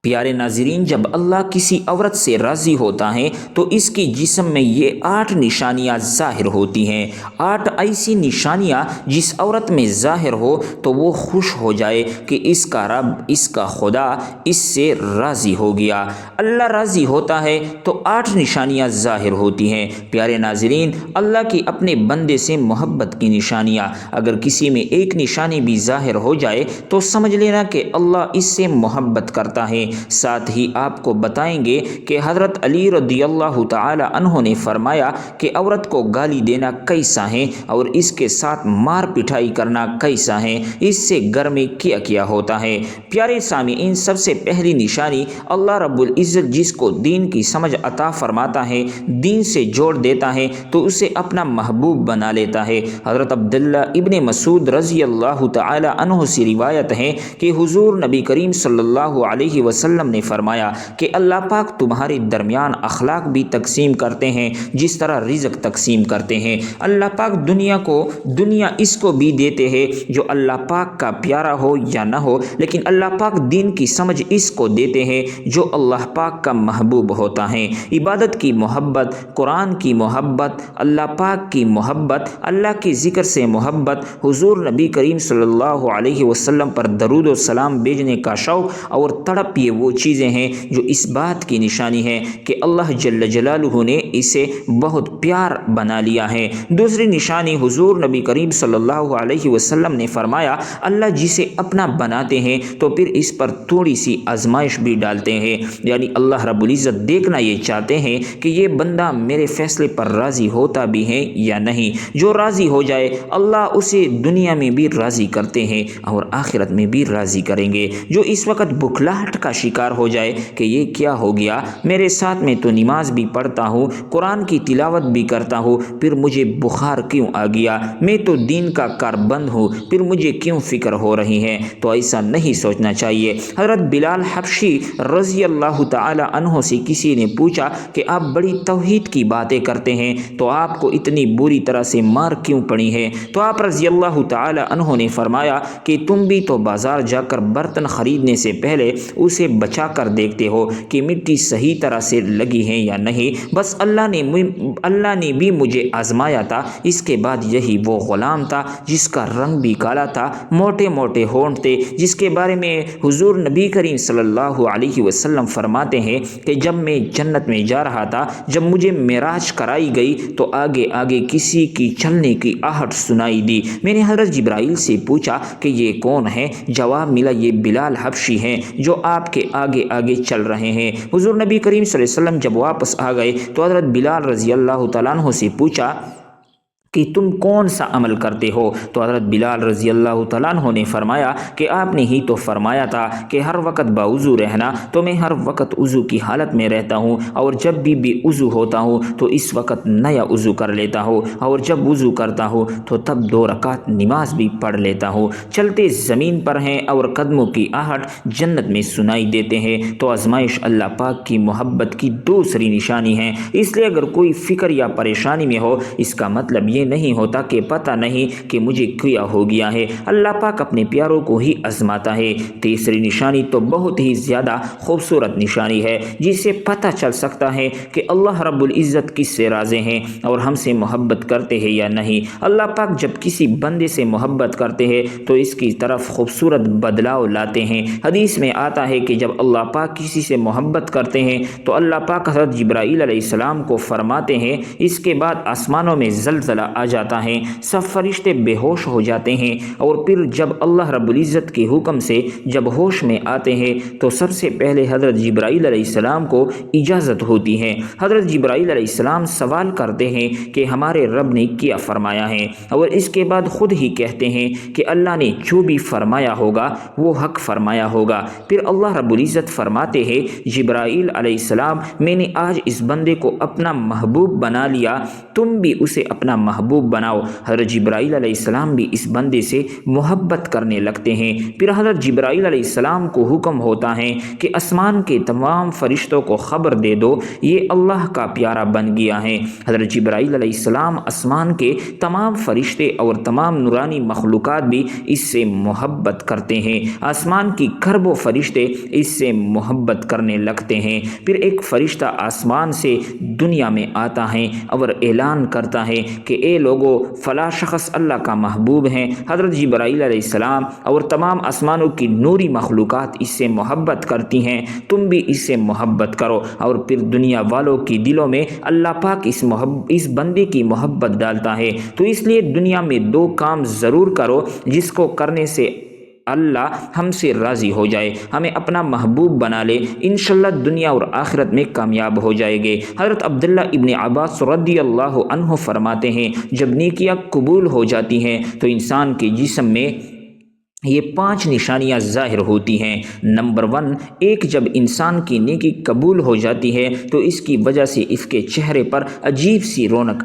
پیارے ناظرین، جب اللہ کسی عورت سے راضی ہوتا ہے تو اس کی جسم میں یہ 8 نشانیاں ظاہر ہوتی ہیں۔ 8 ایسی نشانیاں جس عورت میں ظاہر ہو تو وہ خوش ہو جائے کہ اس کا رب، اس کا خدا اس سے راضی ہو گیا۔ اللہ راضی ہوتا ہے تو 8 نشانیاں ظاہر ہوتی ہیں۔ پیارے ناظرین، اللہ کی اپنے بندے سے محبت کی نشانیاں، اگر کسی میں ایک نشانی بھی ظاہر ہو جائے تو سمجھ لینا کہ اللہ اس سے محبت کرتا ہے۔ ساتھ ہی آپ کو بتائیں گے کہ حضرت علی رضی اللہ تعالی عنہ نے فرمایا کہ عورت کو گالی دینا کیسا ہے اور اس کے ساتھ مار پٹائی کرنا کیسا ہے، اس سے گھر میں کیا کیا ہوتا ہے۔ پیارے سامعین، سب سے پہلی نشانی، اللہ رب العزت جس کو دین کی سمجھ عطا فرماتا ہے، دین سے جوڑ دیتا ہے تو اسے اپنا محبوب بنا لیتا ہے۔ حضرت عبداللہ ابن مسعود رضی اللہ تعالی عنہ سے روایت ہے کہ حضور نبی کریم صلی اللہ علیہ وسلم نے فرمایا کہ اللہ پاک تمہارے درمیان اخلاق بھی تقسیم کرتے ہیں جس طرح رزق تقسیم کرتے ہیں۔ اللہ پاک دنیا اس کو بھی دیتے ہیں جو اللہ پاک کا پیارا ہو یا نہ ہو، لیکن اللہ پاک دین کی سمجھ اس کو دیتے ہیں جو اللہ پاک کا محبوب ہوتا ہے۔ عبادت کی محبت، قرآن کی محبت، اللہ پاک کی محبت، اللہ کے ذکر سے محبت، حضور نبی کریم صلی اللہ علیہ وسلم پر درود و سلام بھیجنے کا شوق اور تڑپ، یہ وہ چیزیں ہیں جو اس بات کی نشانی ہے کہ اللہ جل جلالہ نے اسے بہت پیار بنا لیا ہے۔ دوسری نشانی، حضور نبی کریم صلی اللہ علیہ وسلم نے فرمایا اللہ جسے اپنا بناتے ہیں تو پھر اس پر تھوڑی سی آزمائش بھی ڈالتے ہیں، یعنی اللہ رب العزت دیکھنا یہ چاہتے ہیں کہ یہ بندہ میرے فیصلے پر راضی ہوتا بھی ہے یا نہیں۔ جو راضی ہو جائے اللہ اسے دنیا میں بھی راضی کرتے ہیں اور آخرت میں بھی راضی کریں گے۔ جو اس وقت بخلاہٹ کا شکار ہو جائے کہ یہ کیا ہو گیا، میرے ساتھ میں تو نماز بھی پڑھتا ہوں، قرآن کی تلاوت بھی کرتا ہوں، پھر مجھے بخار کیوں آ گیا، میں تو دین کا کاربند ہوں، پھر مجھے کیوں فکر ہو رہی ہے، تو ایسا نہیں سوچنا چاہیے۔ حضرت بلال حبشی رضی اللہ تعالی عنہ سے کسی نے پوچھا کہ آپ بڑی توحید کی باتیں کرتے ہیں تو آپ کو اتنی بری طرح سے مار کیوں پڑی ہے، تو آپ رضی اللہ تعالی عنہ نے فرمایا کہ تم بھی تو بازار جا کر برتن خریدنے سے پہلے اسے بچا کر دیکھتے ہو کہ مٹی صحیح طرح سے لگی ہے یا نہیں، بس اللہ نے بھی مجھے آزمایا تھا۔ اس کے بعد یہی وہ غلام تھا جس کا رنگ بھی کالا تھا، موٹے موٹے ہونٹ تھے، جس کے بارے میں حضور نبی کریم صلی اللہ علیہ وسلم فرماتے ہیں کہ جب میں جنت میں جا رہا تھا، جب مجھے معراج کرائی گئی تو آگے آگے کسی کی چلنے کی آہٹ سنائی دی۔ میں نے حضرت جبرائیل سے پوچھا کہ یہ کون ہے، جواب ملا یہ بلال حبشی ہیں جو آپ کے آگے آگے چل رہے ہیں۔ حضور نبی کریم صلی اللہ علیہ وسلم جب واپس آ گئے تو حضرت بلال رضی اللہ تعالیٰ عنہ سے پوچھا کہ تم کون سا عمل کرتے ہو، تو حضرت بلال رضی اللہ تعالیٰ عنہ نے فرمایا کہ آپ نے ہی تو فرمایا تھا کہ ہر وقت باوضو رہنا، تو میں ہر وقت وضو کی حالت میں رہتا ہوں، اور جب بھی وضو ہوتا ہوں تو اس وقت نیا وضو کر لیتا ہوں، اور جب وضو کرتا ہوں تو تب 2 رکعت نماز بھی پڑھ لیتا ہوں۔ چلتے زمین پر ہیں اور قدموں کی آہٹ جنت میں سنائی دیتے ہیں، تو آزمائش اللہ پاک کی محبت کی دوسری نشانی ہے۔ اس لیے اگر کوئی فکر یا پریشانی میں ہو، اس کا مطلب یہ نہیں ہوتا کہ پتہ نہیں کہ مجھے کیا ہو گیا ہے، اللہ پاک اپنے پیاروں کو ہی آزماتا ہے۔ تیسری نشانی تو بہت ہی زیادہ خوبصورت نشانی ہے، جس سے پتہ چل سکتا ہے کہ اللہ رب العزت کس سے راضی ہیں اور ہم سے محبت کرتے ہیں یا نہیں۔ اللہ پاک جب کسی بندے سے محبت کرتے ہیں تو اس کی طرف خوبصورت بدلاؤ لاتے ہیں۔ حدیث میں آتا ہے کہ جب اللہ پاک کسی سے محبت کرتے ہیں تو اللہ پاک حضرت جبرائیل علیہ السلام کو فرماتے ہیں، اس کے بعد آسمانوں میں زلزلہ آ جاتا ہے، سب فرشتے بے ہوش ہو جاتے ہیں، اور پھر جب اللہ رب العزت کے حکم سے جب ہوش میں آتے ہیں تو سب سے پہلے حضرت جبرائیل علیہ السلام کو اجازت ہوتی ہے۔ حضرت جبرائیل علیہ السلام سوال کرتے ہیں کہ ہمارے رب نے کیا فرمایا ہے، اور اس کے بعد خود ہی کہتے ہیں کہ اللہ نے جو بھی فرمایا ہوگا وہ حق فرمایا ہوگا۔ پھر اللہ رب العزت فرماتے ہیں جبرائیل علیہ السلام، میں نے آج اس بندے کو اپنا محبوب بنا لیا، تم بھی اسے اپنا محبوب محبوب بناؤ۔ حضرت جبرائیل علیہ السلام بھی اس بندے سے محبت کرنے لگتے ہیں۔ پھر حضرت جبرائیل علیہ السلام کو حکم ہوتا ہے کہ آسمان کے تمام فرشتوں کو خبر دے دو یہ اللہ کا پیارا بن گیا ہے۔ حضرت جبرائیل علیہ السلام آسمان کے تمام فرشتے اور تمام نورانی مخلوقات بھی اس سے محبت کرتے ہیں۔ آسمان کی کھربوں فرشتے اس سے محبت کرنے لگتے ہیں۔ پھر ایک فرشتہ آسمان سے دنیا میں آتا ہے اور اعلان کرتا ہے کہ اے لوگو فلاں شخص اللہ کا محبوب ہیں۔ حضرت جبرائیل علیہ السلام اور تمام آسمانوں کی نوری مخلوقات اس سے محبت کرتی ہیں، تم بھی اس سے محبت کرو۔ اور پھر دنیا والوں کی دلوں میں اللہ پاک اس بندے کی محبت ڈالتا ہے۔ تو اس لیے دنیا میں دو کام ضرور کرو جس کو کرنے سے اللہ ہم سے راضی ہو جائے، ہمیں اپنا محبوب بنا لے، انشاءاللہ دنیا اور آخرت میں کامیاب ہو جائے گے۔ حضرت عبداللہ ابن عباس رضی اللہ عنہ فرماتے ہیں جب نیکیاں قبول ہو جاتی ہیں تو انسان کے جسم میں یہ 5 نشانیاں ظاہر ہوتی ہیں۔ نمبر 1، ایک جب انسان کی نیکی قبول ہو جاتی ہے تو اس کی وجہ سے اس کے چہرے پر عجیب سی رونق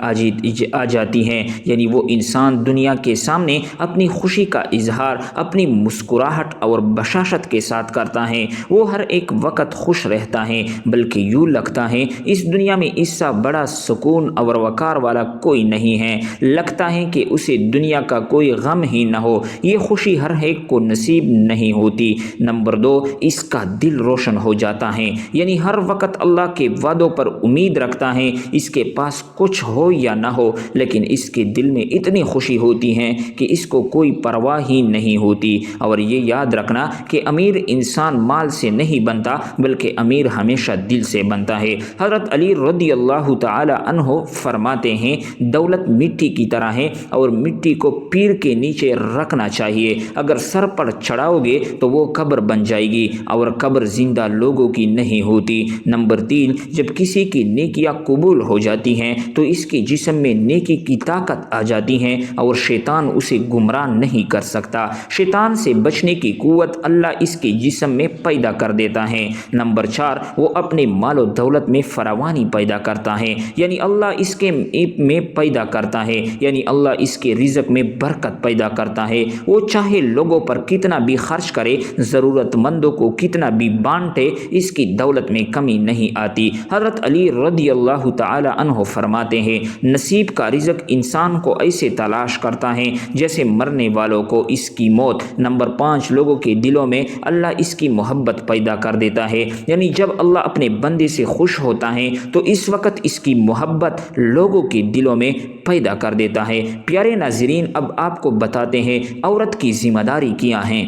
آ جاتی ہے، یعنی وہ انسان دنیا کے سامنے اپنی خوشی کا اظہار اپنی مسکراہٹ اور بشاشت کے ساتھ کرتا ہے، وہ ہر ایک وقت خوش رہتا ہے، بلکہ یوں لگتا ہے اس دنیا میں اس سے بڑا سکون اور وقار والا کوئی نہیں ہے، لگتا ہے کہ اسے دنیا کا کوئی غم ہی نہ ہو، یہ خوشی ہر ایک کو نصیب نہیں ہوتی۔ نمبر 2، اس کا دل روشن ہو جاتا ہے، یعنی ہر وقت اللہ کے وعدوں پر امید رکھتا ہے، اس کے پاس کچھ ہو یا نہ ہو لیکن اس کے دل میں اتنی خوشی ہوتی ہے کہ اس کو کوئی پرواہ ہی نہیں ہوتی۔ اور یہ یاد رکھنا کہ امیر انسان مال سے نہیں بنتا بلکہ امیر ہمیشہ دل سے بنتا ہے۔ حضرت علی رضی اللہ تعالی عنہ فرماتے ہیں دولت مٹی کی طرح ہے اور مٹی کو پیر کے نیچے رکھنا چاہیے، اگر سر پر چڑھاؤ گے تو وہ قبر بن جائے گی اور قبر زندہ لوگوں کی نہیں ہوتی۔ نمبر 3، جب کسی کی نیکیاں قبول ہو جاتی ہیں تو اس کے جسم میں نیکی کی طاقت آ جاتی ہے اور شیطان اسے گمراہ نہیں کر سکتا۔ شیطان سے بچنے کی قوت اللہ اس کے جسم میں پیدا کر دیتا ہے۔ نمبر 4، وہ اپنے مال و دولت میں فراوانی پیدا کرتا ہے، یعنی اللہ اس کے میں پیدا کرتا ہے، یعنی اللہ اس کے رزق میں برکت پیدا کرتا ہے۔ وہ چاہے لوگوں پر کتنا بھی خرچ کرے، ضرورت مندوں کو کتنا بھی بانٹے، اس کی دولت میں کمی نہیں آتی۔ حضرت علی رضی اللہ تعالی عنہ فرماتے ہیں نصیب کا رزق انسان کو ایسے تلاش کرتا ہے جیسے مرنے والوں کو اس کی موت۔ نمبر 5، لوگوں کے دلوں میں اللہ اس کی محبت پیدا کر دیتا ہے، یعنی جب اللہ اپنے بندے سے خوش ہوتا ہے تو اس وقت اس کی محبت لوگوں کے دلوں میں پیدا کر دیتا ہے۔ پیارے ناظرین، اب آپ کو بتاتے ہیں عورت کی ذمہ داری کیا ہیں۔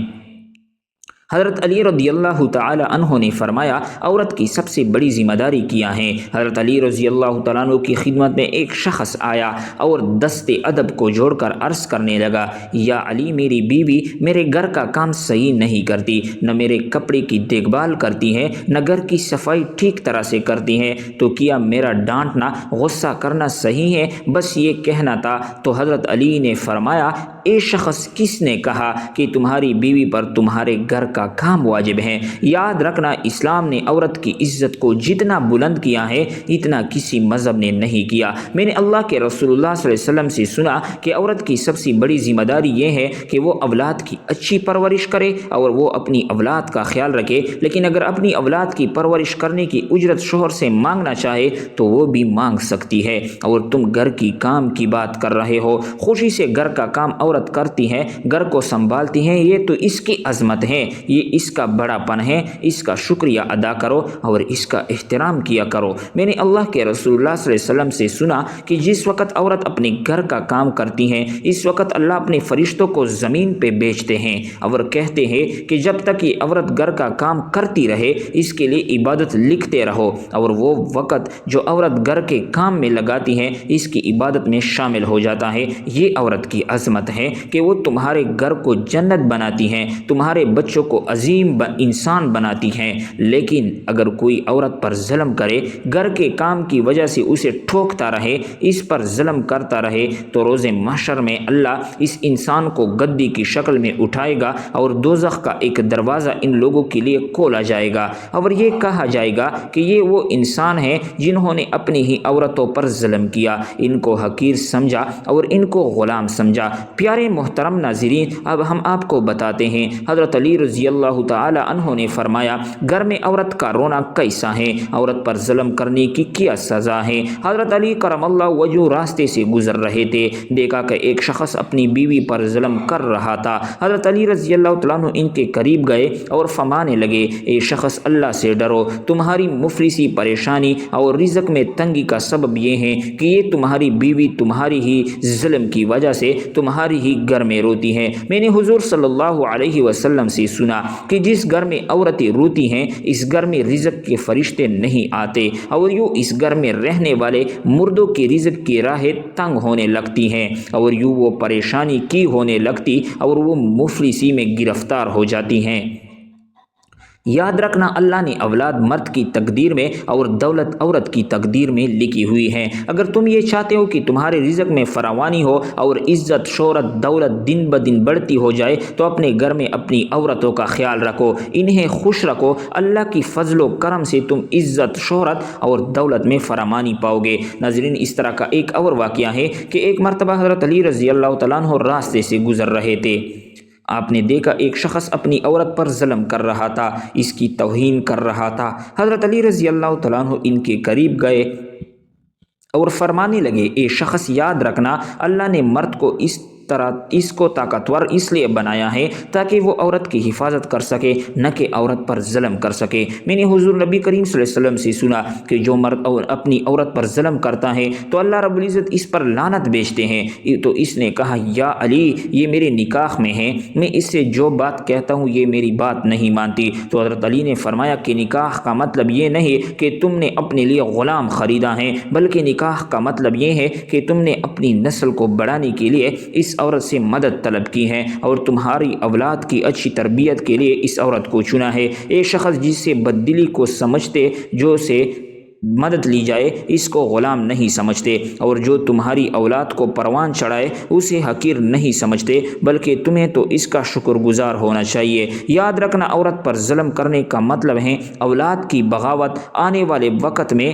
حضرت علی رضی اللہ تعالی عنہ نے فرمایا عورت کی سب سے بڑی ذمہ داری کیا ہے۔ حضرت علی رضی اللہ تعالیٰ عنہ کی خدمت میں ایک شخص آیا اور دست ادب کو جوڑ کر عرض کرنے لگا یا علی میری بیوی میرے گھر کا کام صحیح نہیں کرتی، نہ میرے کپڑے کی دیکھ بھال کرتی ہے، نہ گھر کی صفائی ٹھیک طرح سے کرتی ہے، تو کیا میرا ڈانٹنا غصہ کرنا صحیح ہے؟ بس یہ کہنا تھا۔ تو حضرت علی نے فرمایا اے شخص کس نے کہا کہ تمہاری بیوی پر تمہارے گھر کا کام واجب ہے؟ یاد رکھنا اسلام نے عورت کی عزت کو جتنا بلند کیا ہے اتنا کسی مذہب نے نہیں کیا۔ میں نے اللہ کے رسول اللہ صلی اللہ علیہ وسلم سے سنا کہ عورت کی سب سے بڑی ذمہ داری یہ ہے کہ وہ اولاد کی اچھی پرورش کرے اور وہ اپنی اولاد کا خیال رکھے، لیکن اگر اپنی اولاد کی پرورش کرنے کی اجرت شوہر سے مانگنا چاہے تو وہ بھی مانگ سکتی ہے۔ اور تم گھر کی کام کی بات کر رہے ہو، خوشی سے گھر کا کام عورت کرتی ہے، گھر کو سنبھالتی ہے، یہ تو اس کی عظمت ہے، یہ اس کا بڑا پن ہے، اس کا شکریہ ادا کرو اور اس کا احترام کیا کرو۔ میں نے اللہ کے رسول اللہ صلی اللہ علیہ وسلم سے سنا کہ جس وقت عورت اپنے گھر کا کام کرتی ہے اس وقت اللہ اپنے فرشتوں کو زمین پہ بھیجتے ہیں اور کہتے ہیں کہ جب تک یہ عورت گھر کا کام کرتی رہے اس کے لیے عبادت لکھتے رہو، اور وہ وقت جو عورت گھر کے کام میں لگاتی ہے اس کی عبادت میں شامل ہو جاتا ہے۔ یہ عورت کی عظمت ہے۔ ہے کہ وہ تمہارے گھر کو جنت بناتی ہیں، تمہارے بچوں کو عظیم انسان بناتی ہیں، لیکن اگر کوئی عورت پر ظلم کرے، گھر کے کام کی وجہ سے اسے ٹھوکتا رہے، اس پر ظلم کرتا رہے، تو روز محشر میں اللہ اس انسان کو گدی کی شکل میں اٹھائے گا اور دوزخ کا ایک دروازہ ان لوگوں کے لیے کھولا جائے گا، اور یہ کہا جائے گا کہ یہ وہ انسان ہیں جنہوں نے اپنی ہی عورتوں پر ظلم کیا، ان کو حقیر سمجھا اور ان کو غلام سمجھا۔ پیارے محترم ناظرین، اب ہم آپ کو بتاتے ہیں حضرت علی رضی اللہ تعالی عنہ نے فرمایا گھر میں عورت کا رونا کیسا ہے، عورت پر ظلم کرنے کی کیا سزا ہے۔ حضرت علی کرم اللہ وجہ راستے سے گزر رہے تھے، دیکھا کہ ایک شخص اپنی بیوی پر ظلم کر رہا تھا۔ حضرت علی رضی اللہ تعالیٰ عنہ ان کے قریب گئے اور فرمانے لگے، اے شخص اللہ سے ڈرو، تمہاری مفلسی پریشانی اور رزق میں تنگی کا سبب یہ ہے کہ یہ تمہاری بیوی تمہاری ہی ظلم کی وجہ سے تمہاری ہی گھر میں روتی ہے۔ میں نے حضور صلی اللہ علیہ وسلم سے سنا کہ جس گھر میں عورتیں روتی ہیں اس گھر میں رزق کے فرشتے نہیں آتے، اور یوں اس گھر میں رہنے والے مردوں کی رزق کی راہیں تنگ ہونے لگتی ہیں، اور یوں وہ پریشانی کی ہونے لگتی اور وہ مفلسی میں گرفتار ہو جاتی ہیں۔ یاد رکھنا، اللہ نے اولاد مرد کی تقدیر میں اور دولت عورت کی تقدیر میں لکھی ہوئی ہے۔ اگر تم یہ چاہتے ہو کہ تمہارے رزق میں فراوانی ہو اور عزت شہرت دولت دن بدن بڑھتی ہو جائے تو اپنے گھر میں اپنی عورتوں کا خیال رکھو، انہیں خوش رکھو، اللہ کی فضل و کرم سے تم عزت شہرت اور دولت میں فراوانی پاؤ گے۔ ناظرین، اس طرح کا ایک اور واقعہ ہے کہ ایک مرتبہ حضرت علی رضی اللہ تعالیٰ عنہ راستے سے گزر رہے تھے، آپ نے دیکھا ایک شخص اپنی عورت پر ظلم کر رہا تھا، اس کی توہین کر رہا تھا۔ حضرت علی رضی اللہ تعالیٰ عنہ ان کے قریب گئے اور فرمانے لگے، اے شخص یاد رکھنا، اللہ نے مرد کو اس کو طاقتور اس لیے بنایا ہے تاکہ وہ عورت کی حفاظت کر سکے، نہ کہ عورت پر ظلم کر سکے۔ میں نے حضور نبی کریم صلی اللہ علیہ وسلم سے سنا کہ جو مرد اپنی عورت پر ظلم کرتا ہے تو اللہ رب العزت اس پر لعنت بھیجتے ہیں۔ تو اس نے کہا، یا علی، یہ میرے نکاح میں ہے، میں اس سے جو بات کہتا ہوں یہ میری بات نہیں مانتی۔ تو حضرت علی نے فرمایا کہ نکاح کا مطلب یہ نہیں کہ تم نے اپنے لیے غلام خریدا ہے، بلکہ نکاح کا مطلب یہ ہے کہ تم نے اپنی نسل کو بڑھانے کے لیے اس عورت سے مدد طلب کی ہے اور تمہاری اولاد کی اچھی تربیت کے لیے اس عورت کو چنا ہے۔ ایک شخص جس سے بددلی کو سمجھتے، جو سے مدد لی جائے، اس کو غلام نہیں سمجھتے، اور جو تمہاری اولاد کو پروان چڑھائے اسے حقیر نہیں سمجھتے، بلکہ تمہیں تو اس کا شکر گزار ہونا چاہیے۔ یاد رکھنا، عورت پر ظلم کرنے کا مطلب ہے اولاد کی بغاوت۔ آنے والے وقت میں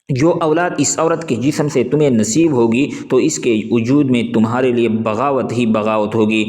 جو اولاد اس عورت کے جسم سے تمہیں نصیب ہوگی تو اس کے وجود میں تمہارے لیے بغاوت ہی بغاوت ہوگی۔